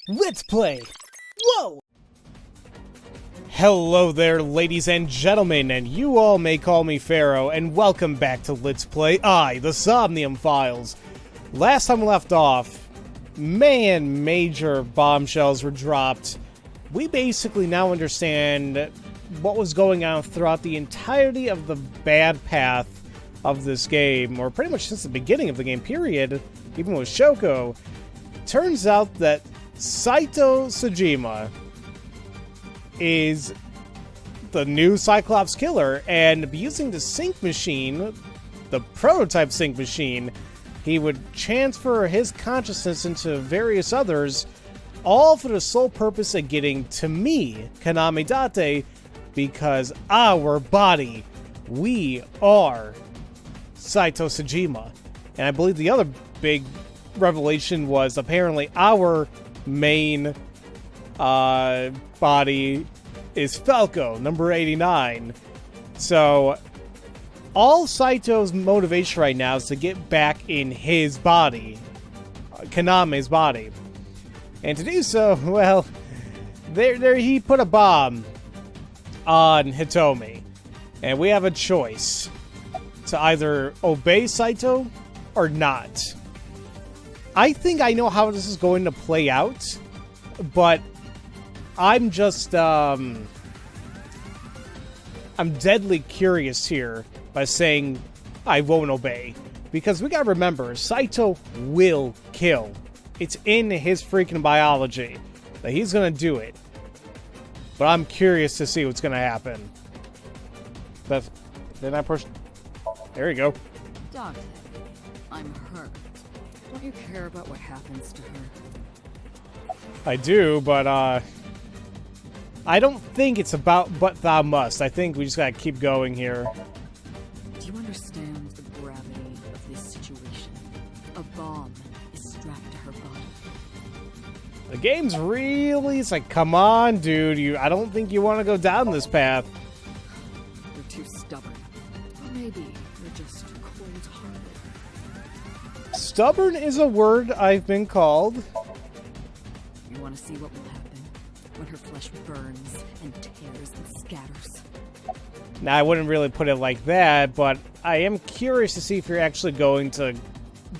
Let's play! Whoa! Hello there, ladies and gentlemen, and you all may call me Pharaoh, and welcome back to Let's Play the Somnium Files. Last time we left off, major bombshells were dropped. We basically now understand what was going on throughout the entirety of the bad path of this game, or pretty much since the beginning of the game, period, even with Shoko. Turns out that Saito Sejima is the new Cyclops killer, and using the sync machine, the prototype sync machine, he would transfer his consciousness into various others, all for the sole purpose of getting to me, Kaname Date, because our body, we are Saito Sejima. And I believe the other big revelation was apparently our main body is Falco, number 89. So all Saito's motivation right now is to get back in his body, Kaname's body. And to do so, well, there he put a bomb on Hitomi. And we have a choice to either obey Saito or not. I think I know how this is going to play out, but I'm just, I'm deadly curious here by saying I won't obey. Because we gotta remember, Saito will kill. It's in his freaking biology that he's gonna do it. But I'm curious to see what's gonna happen. But then I push. There you go. Doctor, I'm hurt. Don't you care about what happens to her? I do, but I don't think it's about but thou must. I think we just gotta keep going here. Do you understand the gravity of this situation? A bomb is strapped to her body. The game's really, it's like, come on, dude. I don't think you want to go down this path. You're too stubborn. Or maybe you're just cold-hearted. Stubborn is a word I've been called. You want to see what will happen when her flesh burns and tears and scatters? Now, I wouldn't really put it like that, but I am curious to see if you're actually going to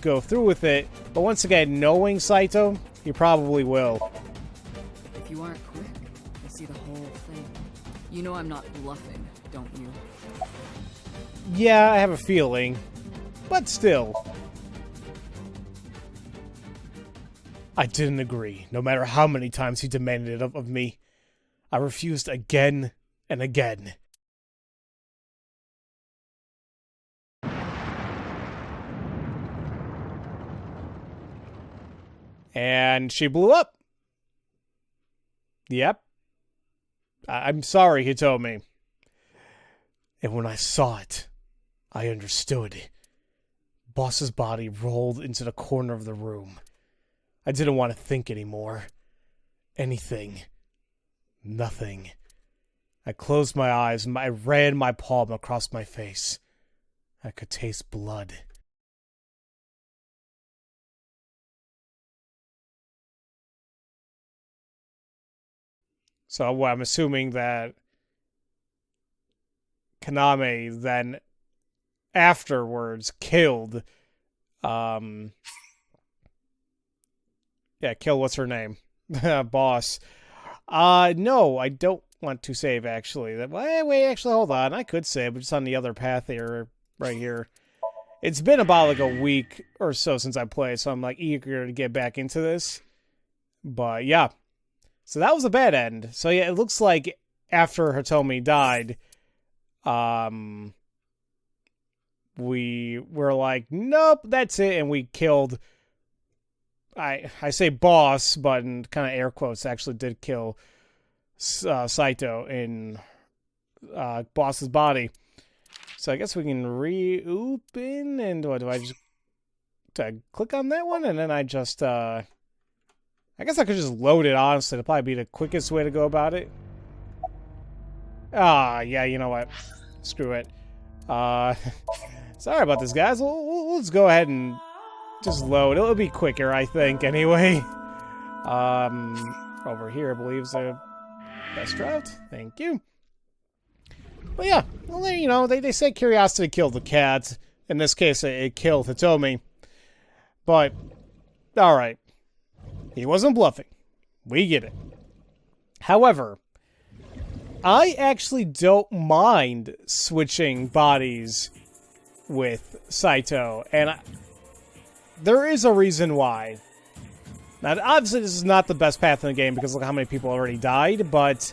go through with it. But once again, knowing Saito, you probably will. If you aren't quick, you'll see the whole thing. You know I'm not bluffing, don't you? Yeah, I have a feeling. But still. I didn't agree, no matter how many times he demanded it of me. I refused again and again. And she blew up. Yep. I'm sorry, Hitomi. And when I saw it, I understood. Boss's body rolled into the corner of the room. I didn't want to think anymore. Anything. Nothing. I closed my eyes and I ran my palm across my face. I could taste blood. So I'm assuming that Kaname then afterwards killed, kill what's her name? Boss. No, I don't want to save, actually. Wait, actually, hold on. I could save, but it's on the other path here, right here. It's been about like a week or so since I played, so I'm like eager to get back into this. But yeah. So that was a bad end. So yeah, it looks like after Hitomi died, we were like, nope, that's it, and we killed. I say boss, but in kind of air quotes, actually did kill Saito in boss's body. So I guess we can reopen, and what do I just click on that one, and then I just I guess I could just load it, honestly. It'll probably be the quickest way to go about it. Yeah, you know what? Screw it. Sorry about this, guys. We'll just go ahead and just load. It'll be quicker, I think, anyway. Over here, I believe, is the best route. Thank you. But yeah, well, they say curiosity killed the cat. In this case, it killed Hitomi. But, alright. He wasn't bluffing. We get it. However, I actually don't mind switching bodies with Saito. And there is a reason why. Now, obviously, this is not the best path in the game because look how many people already died, but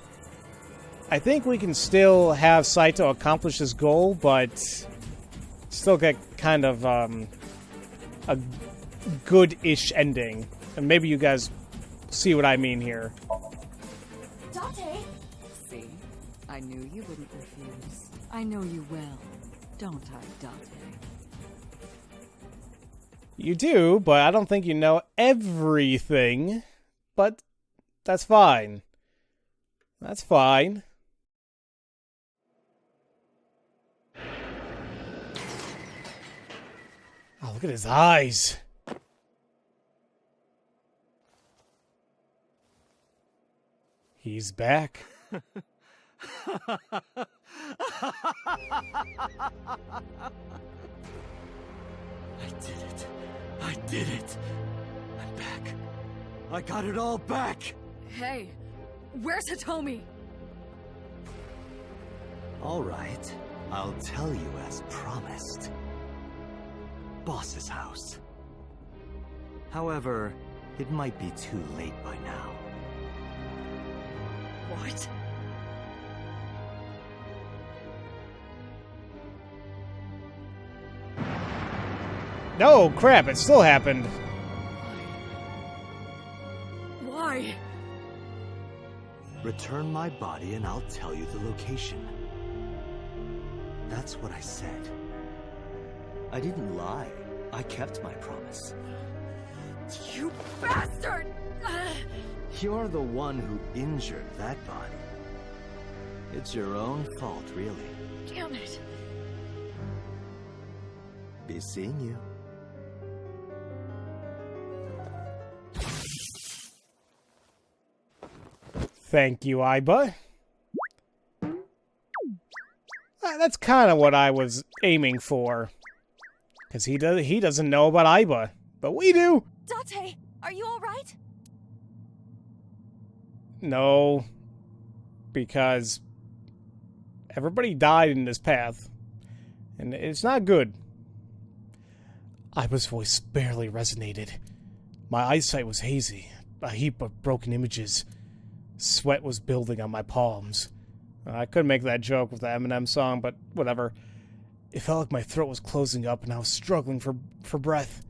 I think we can still have Saito accomplish his goal, but still get kind of a good-ish ending. And maybe you guys see what I mean here. Date! See? I knew you wouldn't refuse. I know you well, don't I, Date? You do, but I don't think you know everything. But that's fine. That's fine. Oh, look at his eyes. He's back. I did it. I did it. I'm back. I got it all back. Hey, where's Hitomi? All right. I'll tell you as promised. Boss's house. However, it might be too late by now. What? No, crap, it still happened. Why? Return my body and I'll tell you the location. That's what I said. I didn't lie. I kept my promise. You bastard! You're the one who injured that body. It's your own fault, really. Damn it. Be seeing you. Thank you, Aiba. That's kind of what I was aiming for. Because he doesn't know about Aiba, but we do. Date, are you alright? No, because everybody died in this path, and it's not good. Aiba's voice barely resonated. My eyesight was hazy, a heap of broken images. Sweat was building on my palms. I could make that joke with the Eminem song, but whatever. It felt like my throat was closing up and I was struggling for breath.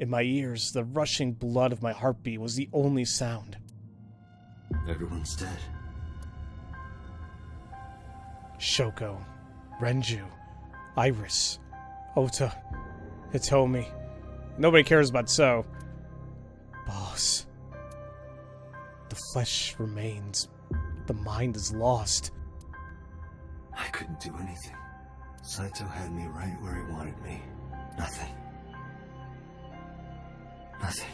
In my ears, the rushing blood of my heartbeat was the only sound. Everyone's dead. Shoko, Renju, Iris, Ota, Hitomi. Nobody cares about So. Boss. The flesh remains. The mind is lost. I couldn't do anything. Saito had me right where he wanted me. Nothing. Nothing.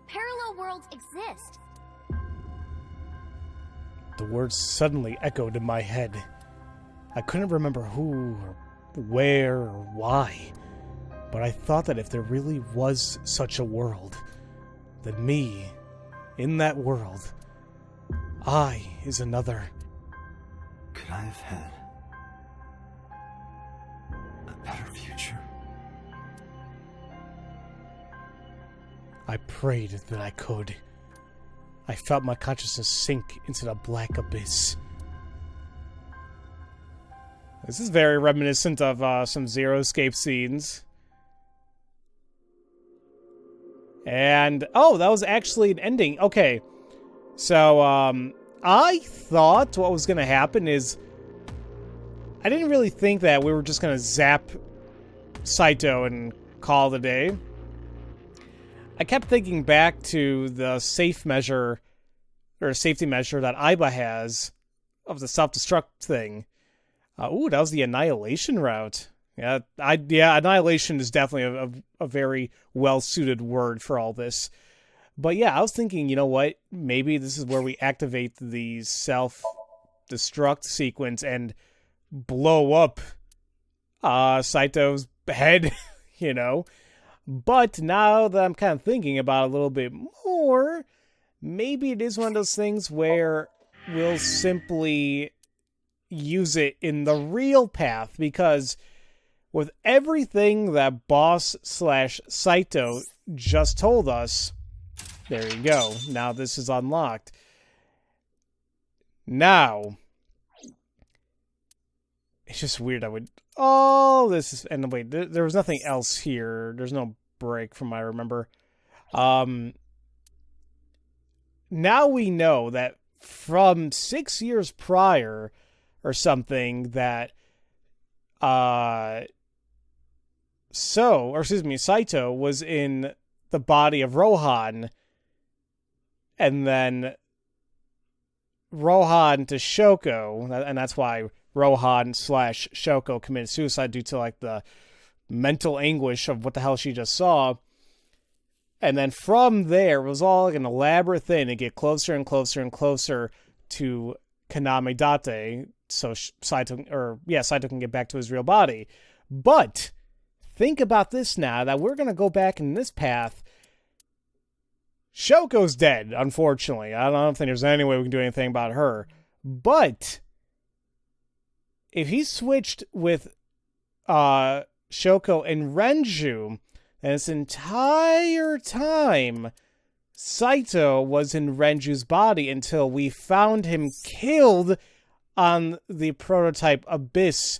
Parallel worlds exist. The words suddenly echoed in my head. I couldn't remember who, or where, or why. But I thought that if there really was such a world, then me, in that world, I is another. Could I have had a better future? I prayed that I could. I felt my consciousness sink into the black abyss. This is very reminiscent of some Zero Escape scenes. And, oh, that was actually an ending. Okay. So, I thought what was going to happen is... I didn't really think that we were just going to zap Saito and call it a day. I kept thinking back to the safe measure, or safety measure that Aiba has of the self-destruct thing. Ooh, that was the Annihilation route. Yeah, annihilation is definitely a very well-suited word for all this. But yeah, I was thinking, you know what? Maybe this is where we activate the self-destruct sequence and blow up Saito's head, you know? But now that I'm kind of thinking about it a little bit more, maybe it is one of those things where we'll simply use it in the real path, because with everything that Boss/Saito just told us, there you go. Now this is unlocked. Now, it's just weird. And wait, there was nothing else here. There's no break from what I remember. Now we know that from 6 years prior or something that Saito was in the body of Rohan, and then Rohan to Shoko, and that's why Rohan/Shoko committed suicide, due to like the mental anguish of what the hell she just saw. And then from there, it was all like an elaborate thing to get closer and closer and closer to Kaname Date, so Saito can get back to his real body. But think about this now, that we're going to go back in this path. Shoko's dead, unfortunately. I don't think there's any way we can do anything about her. But if he switched with Shoko and Renju, and this entire time Saito was in Renju's body until we found him killed on the prototype Abyss,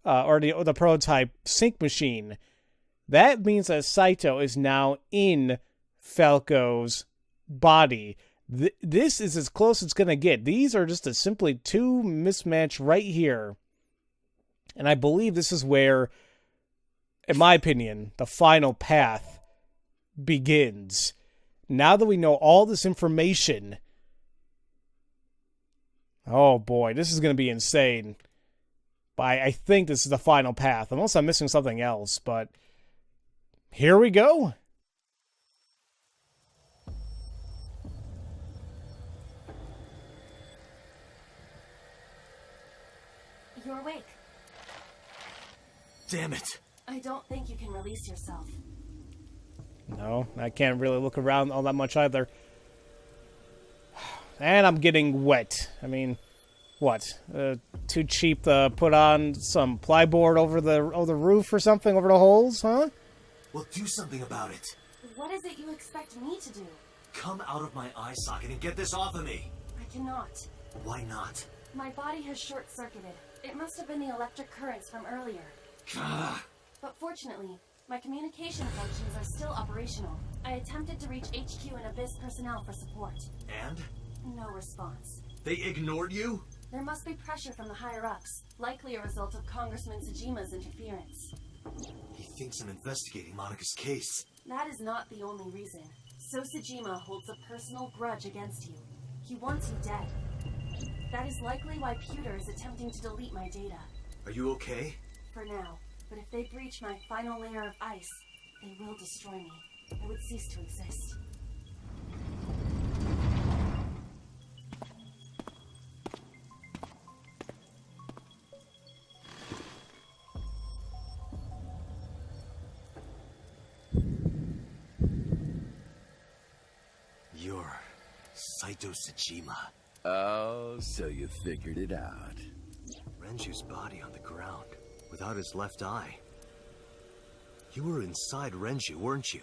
or the prototype Sync machine. That means that Saito is now in Falco's body. This is as close as it's going to get. These are just simply two mismatch right here. And I believe this is where, in my opinion, the final path begins. Now that we know all this information, oh boy, this is going to be insane. But I think this is the final path, unless I'm missing something else. But here we go. You're awake. Damn it. I don't think you can release yourself. No, I can't really look around all that much either. And I'm getting wet. I mean, what? Too cheap to put on some plyboard over the roof or something, over the holes, huh? Well, do something about it. What is it you expect me to do? Come out of my eye socket and get this off of me. I cannot. Why not? My body has short-circuited. It must have been the electric currents from earlier. Gah. But fortunately, my communication functions are still operational. I attempted to reach HQ and Abyss personnel for support. And? No response. They ignored you? There must be pressure from the higher-ups, likely a result of Congressman Tsujima's interference. He thinks I'm investigating Monika's case. That is not the only reason. So Tsujima holds a personal grudge against you. He wants you dead. That is likely why Pewter is attempting to delete my data. Are you okay? For now. But if they breach my final layer of ice, they will destroy me. I would cease to exist. You're Saito Tsujima. Oh, so you figured it out. Renju's body on the ground, without his left eye. You were inside Renju, weren't you?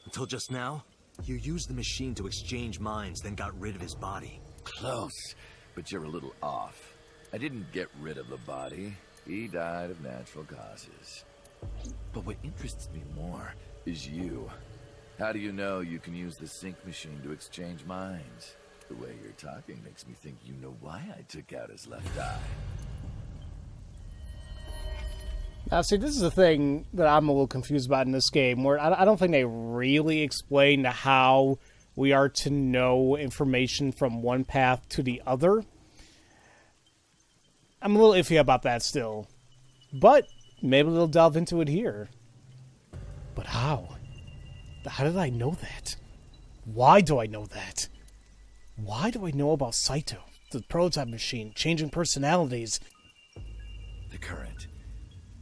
Until just now? You used the machine to exchange minds, then got rid of his body. Close, but you're a little off. I didn't get rid of the body. He died of natural causes. But what interests me more is you. How do you know you can use the sync machine to exchange minds? The way you're talking makes me think you know why I took out his left eye. Now, see, this is the thing that I'm a little confused about in this game, where I don't think they really explain how we are to know information from one path to the other. I'm a little iffy about that still. But maybe they'll delve into it here. But how? How did I know that? Why do I know that? Why do I know about Saito, the prototype machine, changing personalities? The current.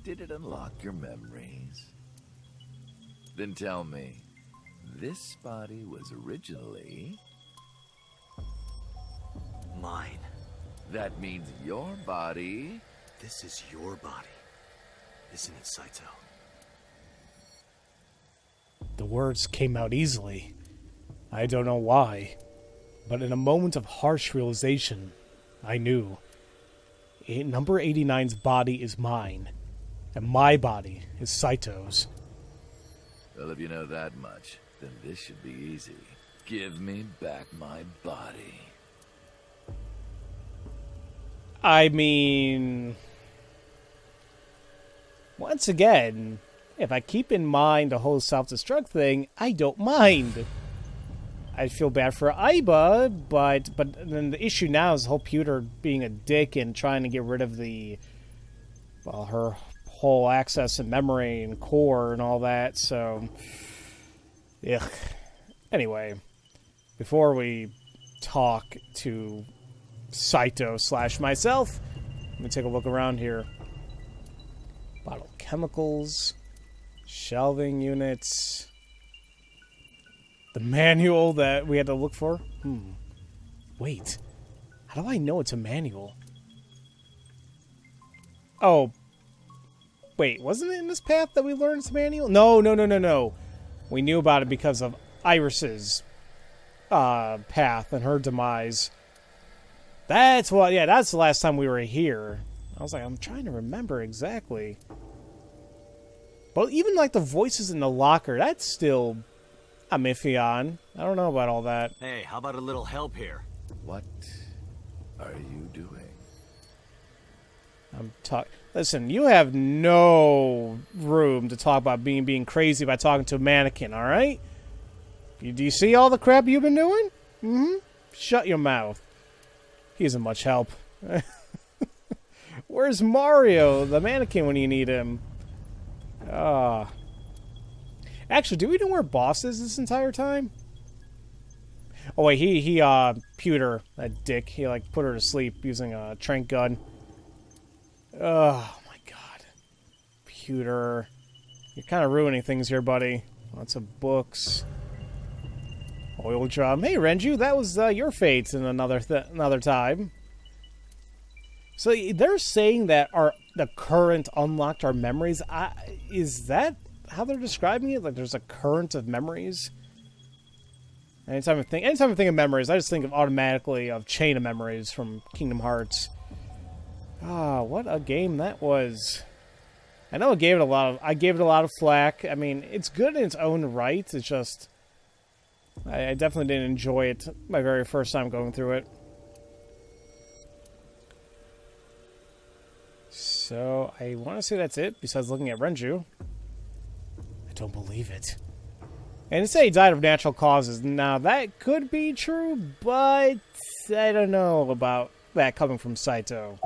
Did it unlock your memories? Then tell me, this body was originally... Mine. That means your body... This is your body, isn't it, Saito? The words came out easily. I don't know why, but in a moment of harsh realization, I knew. Number 89's body is mine, and my body is Saito's. Well, if you know that much, then this should be easy. Give me back my body. I mean... Once again, if I keep in mind the whole self-destruct thing, I don't mind. I feel bad for Aiba, but then the issue now is the whole Pewter being a dick and trying to get rid of her whole access and memory and core and all that, so... Ugh. Anyway, before we talk to Saito / myself, let me take a look around here. Bottle chemicals, shelving units, the manual that we had to look for. Wait, how do I know it's a manual? Oh, wait, wasn't it in this path that we learned it's a manual? No. We knew about it because of Iris's path and her demise. That's what, yeah, that's the last time we were here. I was like, I'm trying to remember exactly. But even like the voices in the locker, that's still I'm iffy on. I don't know about all that. Hey, how about a little help here? What are you doing? Listen, you have no room to talk about being crazy by talking to a mannequin, all right? Do you see all the crap you've been doing? Mm-hmm. Shut your mouth. He isn't much help. Where's Mario, the mannequin, when you need him? Actually, do we know where Boss is this entire time? Oh wait, he Pewter, that dick, he like put her to sleep using a trank gun. Oh my god. Pewter. You're kind of ruining things here, buddy. Lots of books. Oil drum. Hey, Renju, that was your fate in another time. So they're saying that the current unlocked our memories. Is that how they're describing it? Like there's a current of memories? Anytime I think of memories, I just think automatically of Chain of Memories from Kingdom Hearts. What a game that was. I know I gave it a lot of flack. I mean, it's good in its own right. It's just I definitely didn't enjoy it my very first time going through it. So, I want to say that's it, besides looking at Renju. I don't believe it. And it said he died of natural causes. Now, that could be true, but I don't know about that coming from Saito.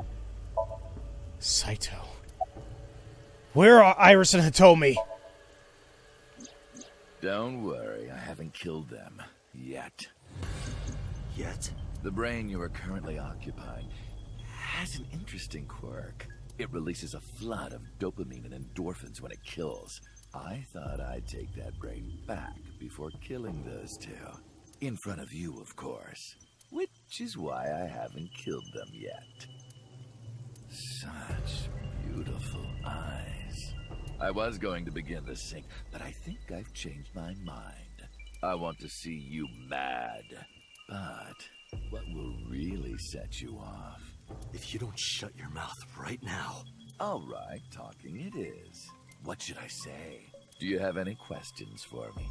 Saito. Where are Iris and Hitomi? Don't worry, I haven't killed them. Yet. Yet? The brain you are currently occupying has an interesting quirk. It releases a flood of dopamine and endorphins when it kills. I thought I'd take that brain back before killing those two. In front of you, of course. Which is why I haven't killed them yet. Such beautiful eyes. I was going to begin the sync, but I think I've changed my mind. I want to see you mad. But what will really set you off? If you don't shut your mouth right now. All right, talking it is. What should I say? Do you have any questions for me?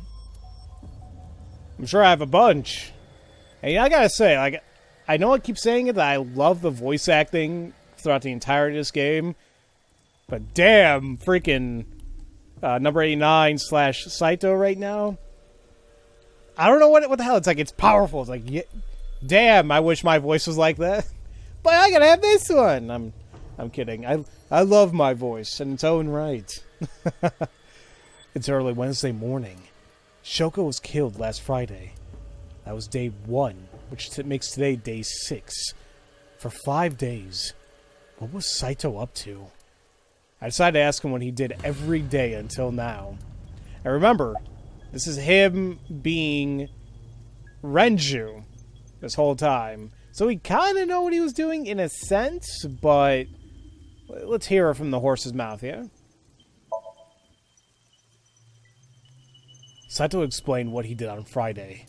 I'm sure I have a bunch. Hey, I gotta say, like, I know I keep saying it, that I love the voice acting throughout the entirety of this game. But damn, freaking number 89 / Saito right now. I don't know what the hell. It's like, it's powerful. It's like, yeah, damn, I wish my voice was like that. But I gotta have this one. I'm kidding. I love my voice in its own right. It's early Wednesday morning. Shoko was killed last Friday. That was day 1, which makes today day 6. For 5 days, what was Saito up to? I decided to ask him what he did every day until now. And remember, this is him being Renju this whole time. So we kind of know what he was doing in a sense, but let's hear it from the horse's mouth, yeah? Saito explained what he did on Friday.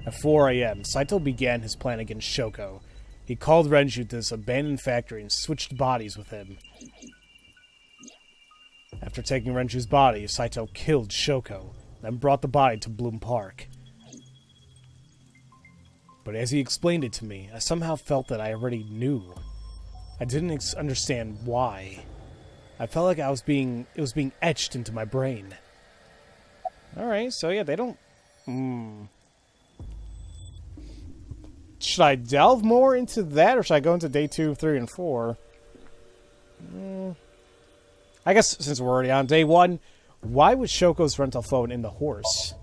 At 4 a.m., Saito began his plan against Shoko. He called Renju to this abandoned factory and switched bodies with him. After taking Renju's body, Saito killed Shoko, then brought the body to Bloom Park. But as he explained it to me, I somehow felt that I already knew. I didn't understand why. I felt like it was being etched into my brain. Alright, so yeah, they don't... Should I delve more into that, or should I go into day 2, 3, and 4? I guess since we're already on day 1, why was Shoko's rental phone in the horse?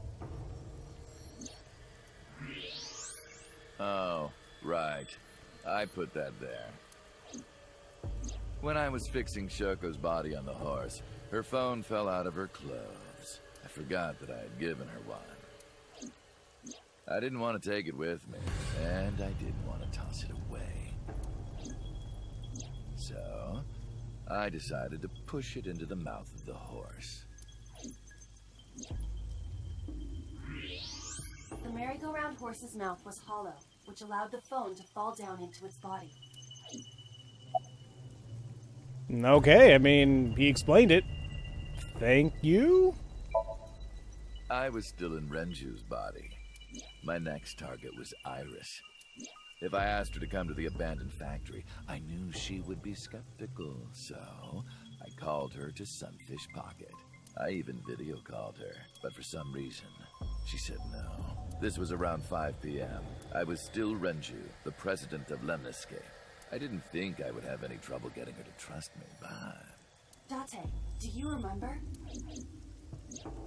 Oh, right. I put that there. When I was fixing Shoko's body on the horse, her phone fell out of her clothes. I forgot that I had given her one. I didn't want to take it with me, and I didn't want to toss it away. So, I decided to push it into the mouth of the horse. The merry-go-round horse's mouth was hollow, which allowed the phone to fall down into its body. Okay, I mean, he explained it. Thank you? I was still in Renju's body. My next target was Iris. If I asked her to come to the abandoned factory, I knew she would be skeptical, so I called her to Sunfish Pocket. I even video called her, but for some reason, she said no. This was around 5 p.m. I was still Renju, the president of Lemniscape. I didn't think I would have any trouble getting her to trust me, but... Date, do you remember?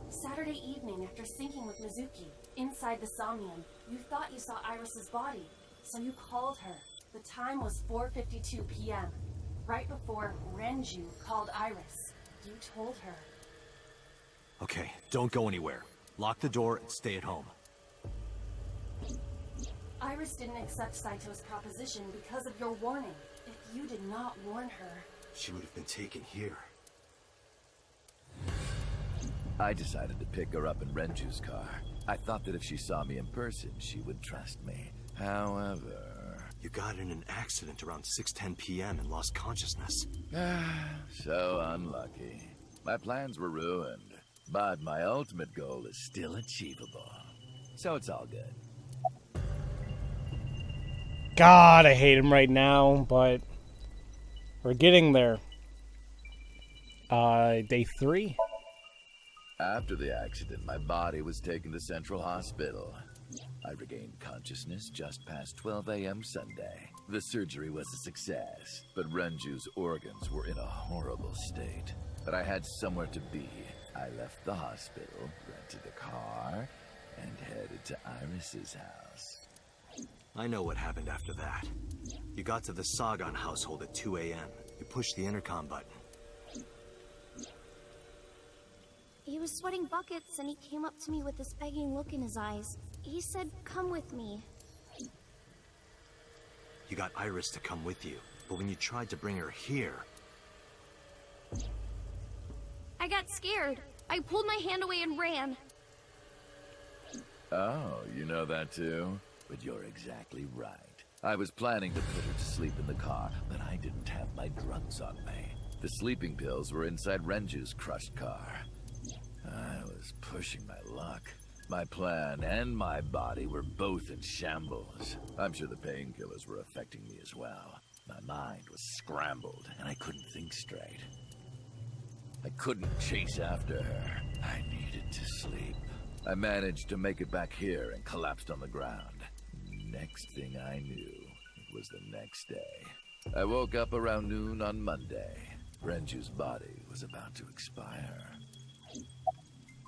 Saturday evening after syncing with Mizuki, inside the Somnium, you thought you saw Iris's body, so you called her. The time was 4:52 p.m., right before Renju called Iris. You told her. Okay, don't go anywhere. Lock the door and stay at home. Iris didn't accept Saito's proposition because of your warning. If you did not warn her... She would have been taken here. I decided to pick her up in Renju's car. I thought that if she saw me in person, she would trust me. However... You got in an accident around 6:10 p.m. and lost consciousness. So unlucky. My plans were ruined, but my ultimate goal is still achievable. So it's all good. God, I hate him right now, but we're getting there. Day 3? After the accident, my body was taken to Central Hospital. I regained consciousness just past 12 a.m. Sunday. The surgery was a success, but Renju's organs were in a horrible state. But I had somewhere to be. I left the hospital, rented a car, and headed to Iris's house. I know what happened after that. You got to the Sagan household at 2 a.m. You pushed the intercom button. He was sweating buckets and he came up to me with this begging look in his eyes. He said, "Come with me." You got Iris to come with you, but when you tried to bring her here... I got scared. I pulled my hand away and ran. Oh, you know that too? But you're exactly right. I was planning to put her to sleep in the car, but I didn't have my drugs on me. The sleeping pills were inside Renju's crushed car. I was pushing my luck. My plan and my body were both in shambles. I'm sure the painkillers were affecting me as well. My mind was scrambled, and I couldn't think straight. I couldn't chase after her. I needed to sleep. I managed to make it back here and collapsed on the ground. Next thing I knew, it was the next day. I woke up around noon on Monday. Renju's body was about to expire.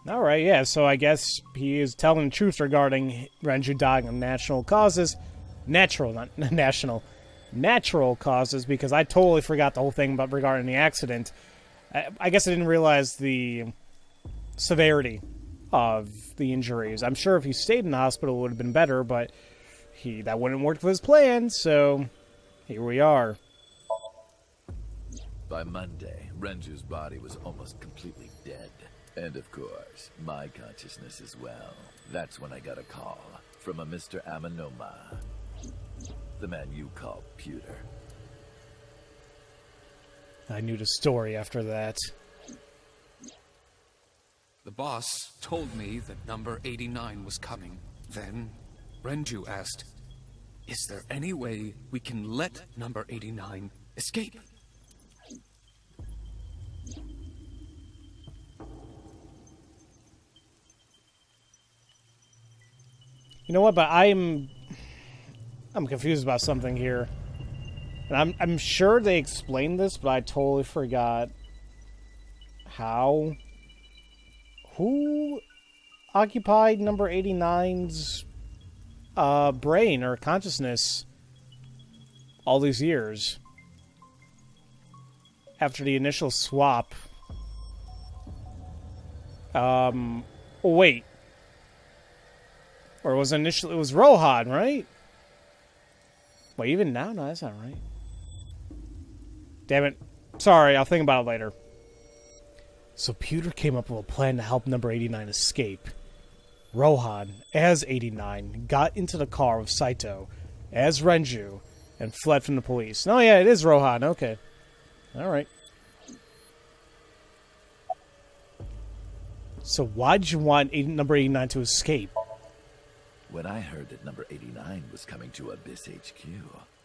Alright, yeah, so I guess he is telling the truth regarding Renju dying of natural causes. Natural, not national. Natural causes, because I totally forgot the whole thing about regarding the accident. I guess I didn't realize the severity of the injuries. I'm sure if he stayed in the hospital it would have been better, but that wouldn't work with his plan, so here we are. By Monday, Renju's body was almost completely dead. And of course, my consciousness as well. That's when I got a call from a Mr. Amanoma. The man you call Pewter. I knew the story after that. The boss told me that number 89 was coming. Then, Renju asked, "Is there any way we can let number 89 escape?" You know what, but I'm confused about something here. And I'm sure they explained this, but I totally forgot how. Who occupied number 89's brain or consciousness all these years after the initial swap? Wait. Or was it was Rohan, right? Wait, even now? No, that's not right. Damn it. Sorry, I'll think about it later. So Pewter came up with a plan to help number 89 escape. Rohan, as 89, got into the car with Saito, as Renju, and fled from the police. Oh yeah, it is Rohan, okay. Alright. So why'd you want number 89 to escape? When I heard that number 89 was coming to Abyss HQ,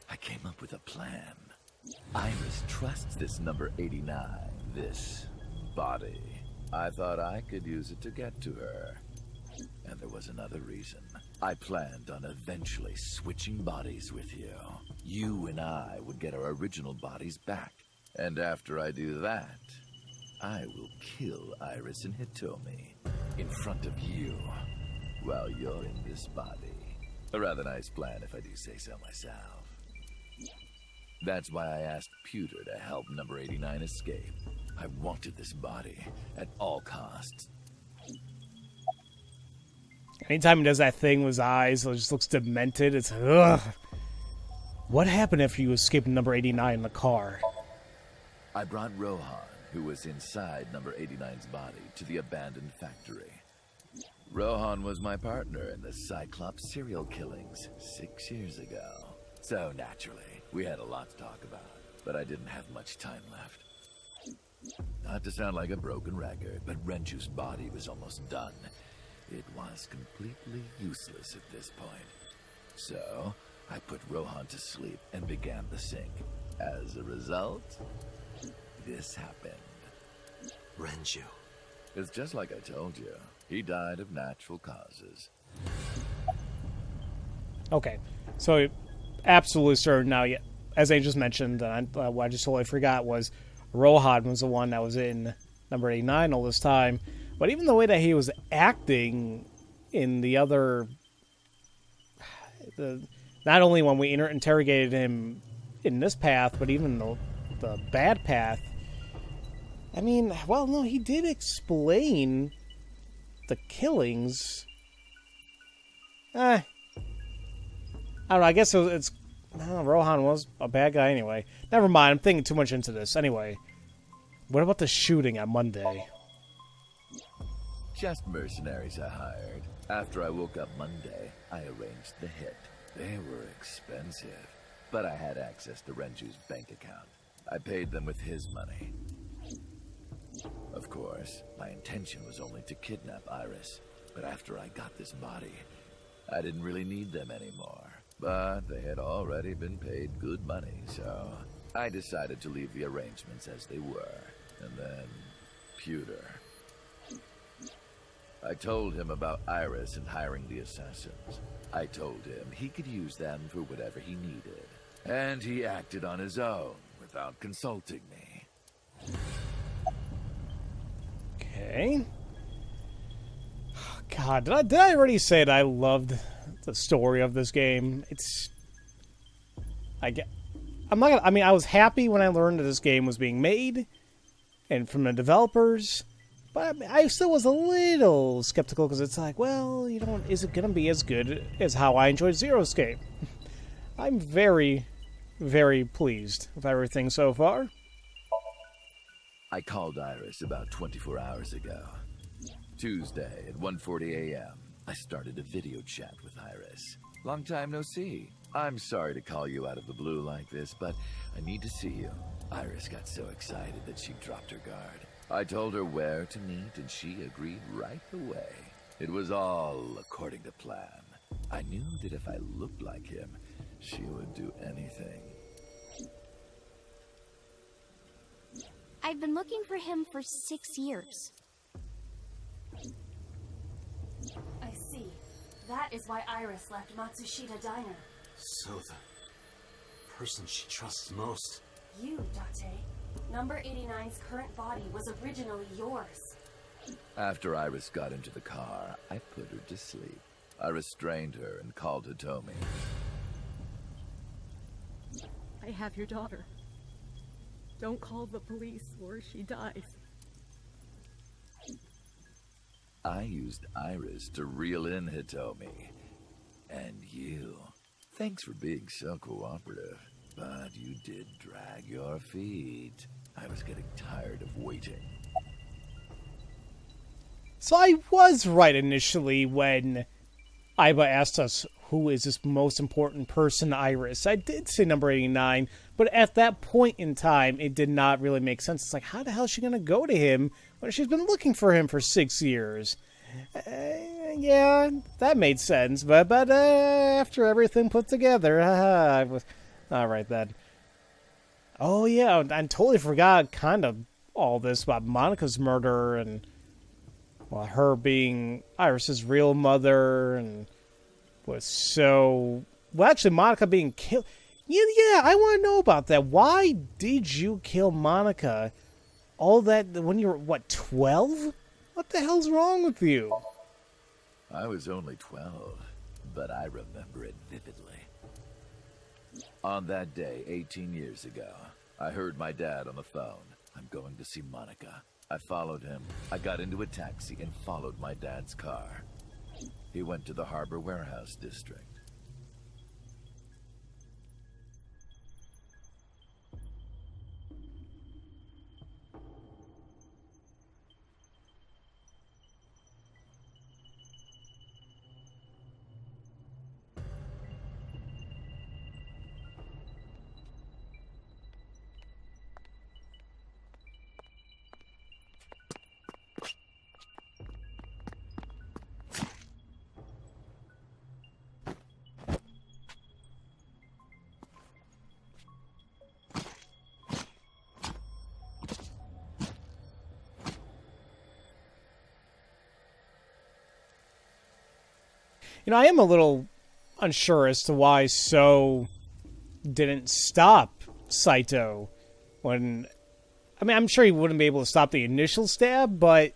I came up with a plan. Iris trusts this number 89, this body. I thought I could use it to get to her. And there was another reason. I planned on eventually switching bodies with you. You and I would get our original bodies back. And after I do that, I will kill Iris and Hitomi in front of you while you're in this body. A rather nice plan if I do say so myself. That's why I asked Pewter to help number 89 escape. I wanted this body at all costs. Anytime he does that thing with his eyes, it just looks demented. It's ugh. What happened after you escaped number 89 in the car? I brought Rohan, who was inside number 89's body, to the abandoned factory. Rohan was my partner in the Cyclops serial killings 6 years ago. So naturally, we had a lot to talk about, but I didn't have much time left. Not to sound like a broken record, but Renju's body was almost done. It was completely useless at this point. So, I put Rohan to sleep and began the sync. As a result, this happened. Renju. It's just like I told you. He died of natural causes. Okay, so absolutely certain now. Yeah, as I just mentioned, what I just totally forgot was Rohan was the one that was in number 89 all this time. But even the way that he was acting in the other, not only when we interrogated him in this path, but even the bad path. I mean, well, no, he did explain the killings. I don't know, I guess Rohan was a bad guy anyway. Never mind, I'm thinking too much into this. Anyway, what about the shooting on Monday? Just mercenaries I hired. After I woke up Monday, I arranged the hit. They were expensive, but I had access to Renju's bank account. I paid them with his money. Of course, my intention was only to kidnap Iris, but after I got this body, I didn't really need them anymore. But they had already been paid good money, so I decided to leave the arrangements as they were. And then, Pewter. I told him about Iris and hiring the assassins. I told him he could use them for whatever he needed. And he acted on his own without consulting me. Okay. God, did I already say that I loved the story of this game? I'm not gonna, I mean, I was happy when I learned that this game was being made, and from the developers, but I still was a little skeptical, because it's like, well, you know, is it gonna be as good as how I enjoyed Zero Escape? I'm very, very pleased with everything so far. I called Iris about 24 hours ago. Tuesday at 1:40 a.m., I started a video chat with Iris. Long time no see. I'm sorry to call you out of the blue like this, but I need to see you. Iris got so excited that she dropped her guard. I told her where to meet, and she agreed right away. It was all according to plan. I knew that if I looked like him, she would do anything. I've been looking for him for 6 years. I see. That is why Iris left Matsushita Diner. So the person she trusts most. You, Date. Number 89's current body was originally yours. After Iris got into the car, I put her to sleep. I restrained her and called Hitomi. I have your daughter. Don't call the police or she dies. I used Iris to reel in Hitomi. And you. Thanks for being so cooperative. But you did drag your feet. I was getting tired of waiting. So I was right initially when Aiba asked us, who is this most important person, Iris? I did say number 89, but at that point in time, it did not really make sense. It's like, how the hell is she going to go to him when she's been looking for him for 6 years? Yeah, that made sense, but after everything put together, I was... Alright then. Oh yeah, I totally forgot kind of all this about Monica's murder, and well, her being Iris's real mother, and was so... Well, actually, Monica being killed... Yeah, I want to know about that. Why did you kill Monica? All that when you were, what, 12? What the hell's wrong with you? I was only 12, but I remember it vividly. On that day, 18 years ago, I heard my dad on the phone. I'm going to see Monica. I followed him. I got into a taxi and followed my dad's car. He went to the Harbor Warehouse District. You know, I am a little unsure as to why So didn't stop Saito when... I mean, I'm sure he wouldn't be able to stop the initial stab, but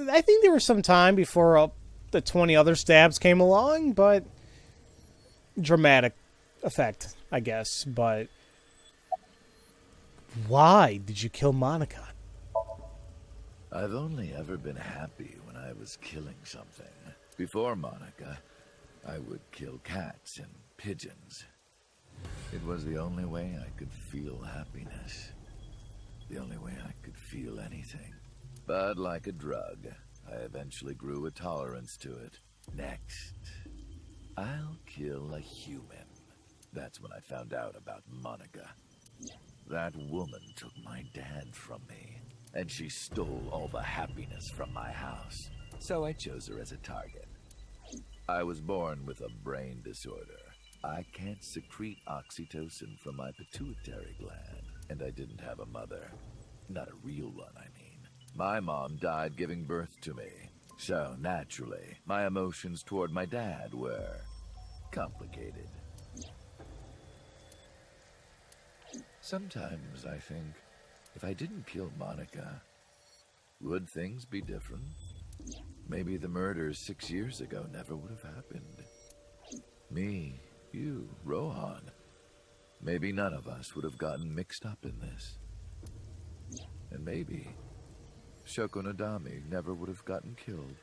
I think there was some time before the 20 other stabs came along, but... Dramatic effect, I guess, but... Why did you kill Monica? I've only ever been happy when I was killing something. Before Monica, I would kill cats and pigeons. It was the only way I could feel happiness. The only way I could feel anything. But like a drug, I eventually grew a tolerance to it. Next, I'll kill a human. That's when I found out about Monica. That woman took my dad from me, and she stole all the happiness from my house. So I chose her as a target. I was born with a brain disorder. I can't secrete oxytocin from my pituitary gland, and I didn't have a mother. Not a real one, I mean. My mom died giving birth to me. So, naturally, my emotions toward my dad were complicated. Sometimes I think, if I didn't kill Monica, would things be different? Maybe the murders 6 years ago never would have happened. Me, you, Rohan. Maybe none of us would have gotten mixed up in this. And maybe Shoko Nadami never would have gotten killed.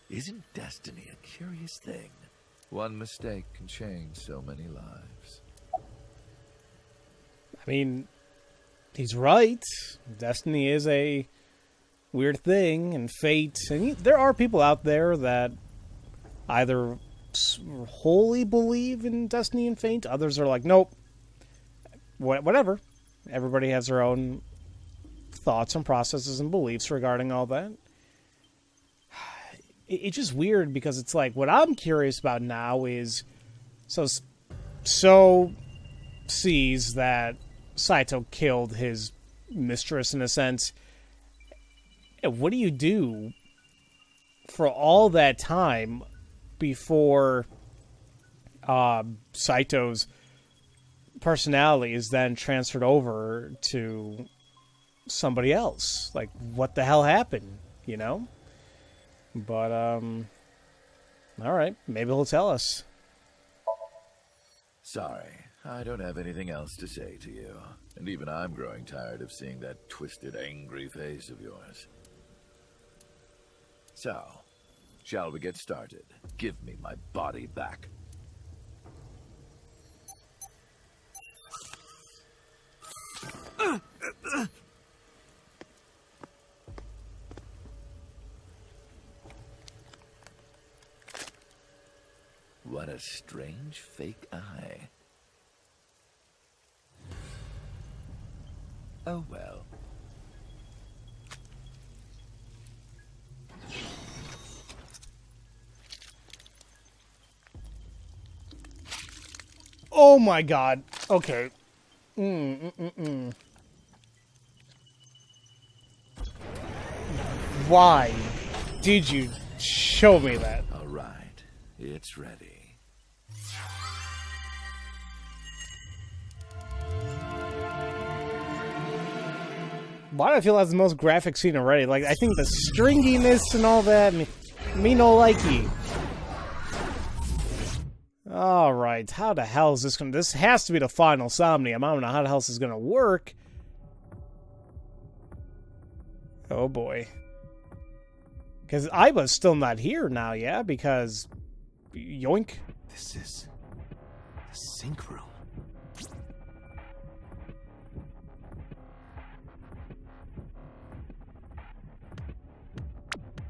Isn't destiny a curious thing? One mistake can change so many lives. I mean, he's right. Destiny is a weird thing, and fate. And there are people out there that either wholly believe in destiny and fate. Others are like, nope. Whatever. Everybody has their own thoughts and processes and beliefs regarding all that. It's just weird because it's like, what I'm curious about now is, so sees that Saito killed his mistress in a sense. What do you do for all that time before Saito's personality is then transferred over to somebody else? Like, what the hell happened, you know? But, alright, maybe he'll tell us. Sorry, I don't have anything else to say to you. And even I'm growing tired of seeing that twisted, angry face of yours. So, shall we get started? Give me my body back. What a strange fake eye. Oh well. Oh my god. Okay. Why did you show me that? All right, it's ready. Why do I feel that's the most graphic scene already? Like, I think the stringiness and all that, me no likey. Alright, how the hell is this gonna... This has to be the final Somnium. I don't know how the hell this is gonna work. Oh boy. Because Aiba's still not here now, yeah? Because... Yoink. This is... the sync room.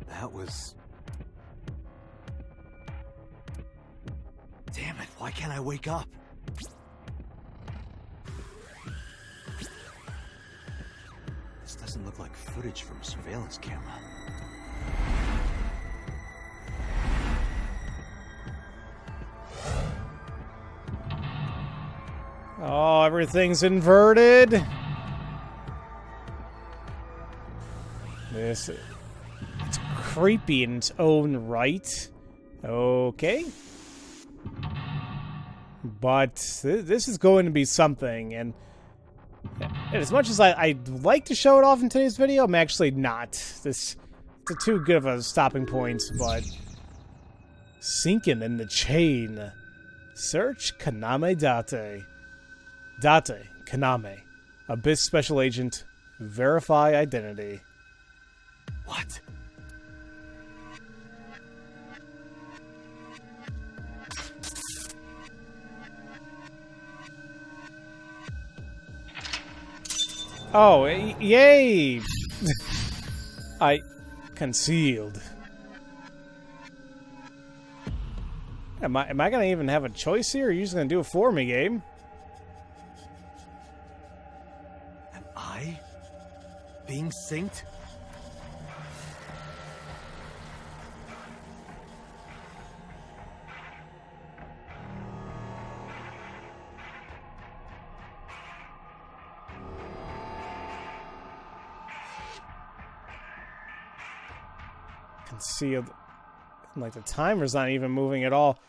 That was... Damn it, why can't I wake up? This doesn't look like footage from a surveillance camera. Oh, everything's inverted. It's creepy in its own right. Okay. But this is going to be something, and as much as I'd like to show it off in today's video, I'm actually not. It's too good of a stopping point, but... Sinking in the chain. Search Kaname Date. Date, Kaname. Abyss Special Agent. Verify identity. What? Oh, yay! I concealed. Am I gonna even have a choice here? Or are you just gonna do it for me, game? Am I being synced? Concealed. Like, the timer's not even moving at all.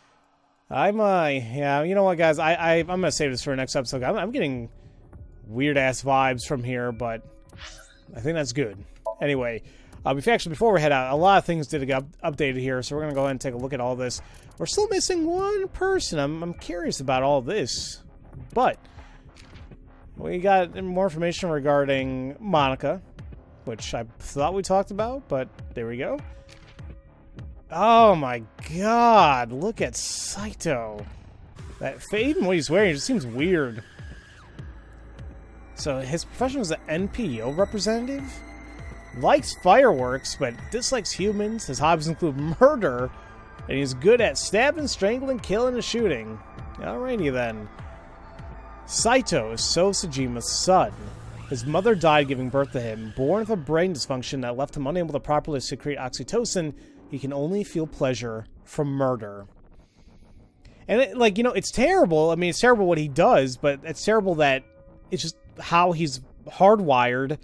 Yeah, you know what, guys? I'm gonna save this for next episode. I'm getting weird-ass vibes from here, but I think that's good. Anyway, before we head out, a lot of things did get updated here, so we're going to go ahead and take a look at all this. We're still missing one person. I'm curious about all this, but we got more information regarding Monica, which I thought we talked about, but there we go. Oh my god, look at Saito. Even what he's wearing just seems weird. So his profession was an NPO representative? Likes fireworks, but dislikes humans. His hobbies include murder, and he's good at stabbing, strangling, killing, and shooting. Alrighty then. Saito is So Tsujima's son. His mother died giving birth to him. Born with a brain dysfunction that left him unable to properly secrete oxytocin, he can only feel pleasure from murder. And, it's terrible. I mean, it's terrible what he does, but it's terrible that it's just how he's hardwired.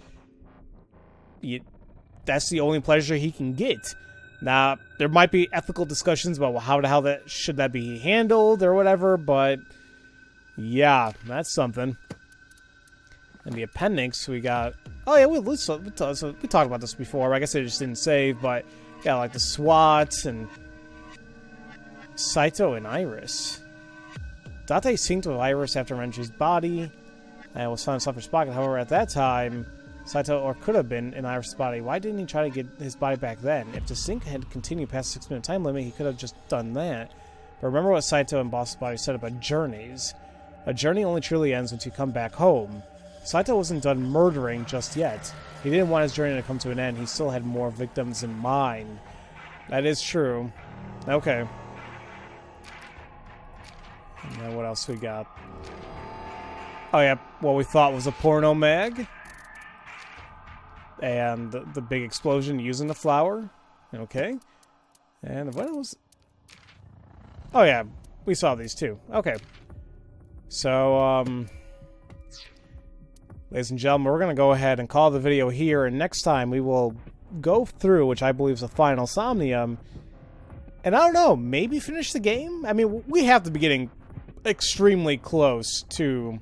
That's the only pleasure he can get. Now, there might be ethical discussions about how the hell should that be handled or whatever, but yeah, that's something. In the appendix, we got... Oh, yeah, we talked about this before. I guess I just didn't save, but got, like, the SWAT and Saito and Iris. Date synced with Iris after Renji's body and was found in Suffer's pocket. However, at that time, Saito or could have been in Iris' body. Why didn't he try to get his body back then? If the sync had continued past the 6-minute time limit, he could have just done that. But remember what Saito and Boss's body said about journeys. A journey only truly ends once you come back home. Saito wasn't done murdering just yet. He didn't want his journey to come to an end. He still had more victims in mind. That is true. Okay. And then what else we got? Oh yeah, what we thought was a porno mag. And the big explosion using the flower. Okay. And what else? Oh yeah, we saw these too. Okay. So, ladies and gentlemen, we're going to go ahead and call the video here, and next time we will go through, which I believe is the final Somnium, and I don't know, maybe finish the game? I mean, we have to be getting extremely close to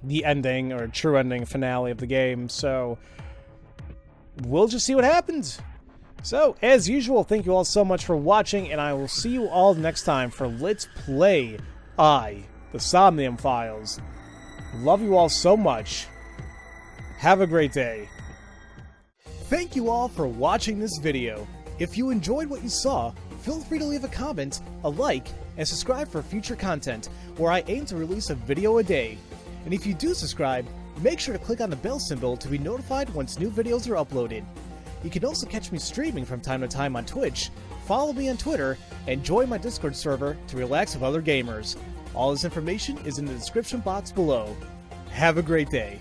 the ending, or true ending finale of the game, so we'll just see what happens. So, as usual, thank you all so much for watching, and I will see you all next time for Let's Play the Somnium Files. Love you all so much. Have a great day. Thank you all for watching this video. If you enjoyed what you saw, feel free to leave a comment, a like, and subscribe for future content, where I aim to release a video a day. And if you do subscribe, make sure to click on the bell symbol to be notified once new videos are uploaded. You can also catch me streaming from time to time on Twitch, follow me on Twitter, and join my Discord server to relax with other gamers. All this information is in the description box below. Have a great day.